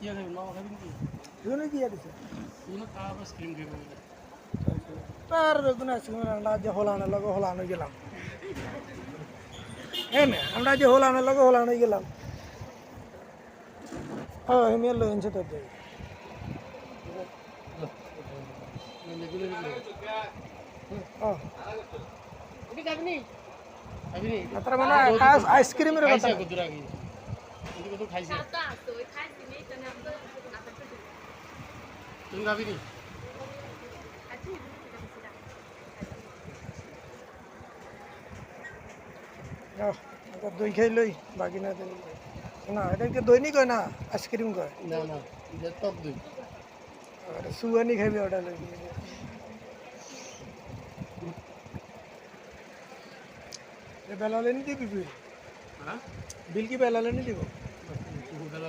ইয়া দেবেন মামা খাবেন কি দুনে কি আছে দুনো খাওয়া বাস ক্রিম খাবেন তার দুনে আইসক্রিম আমরা যে হলানো লগে হলানো গেলাম হ্যাঁ না আমরা যে হলানো লগে হলানো গেলাম হ্যাঁ হেমিয়ার লো এনছে তো তার মানে আইসক্রিমের কথা তুমি খাবি নি দই খাই লই বাকি না না এটাকে দই নি কয় না আইসক্রিম কয় না না এটা টক দই সুয়ানি খাইবি ওটা লই বেলালে নি দিবি বিল হ্যাঁ বিল কি বেলালে নি দিব বেলা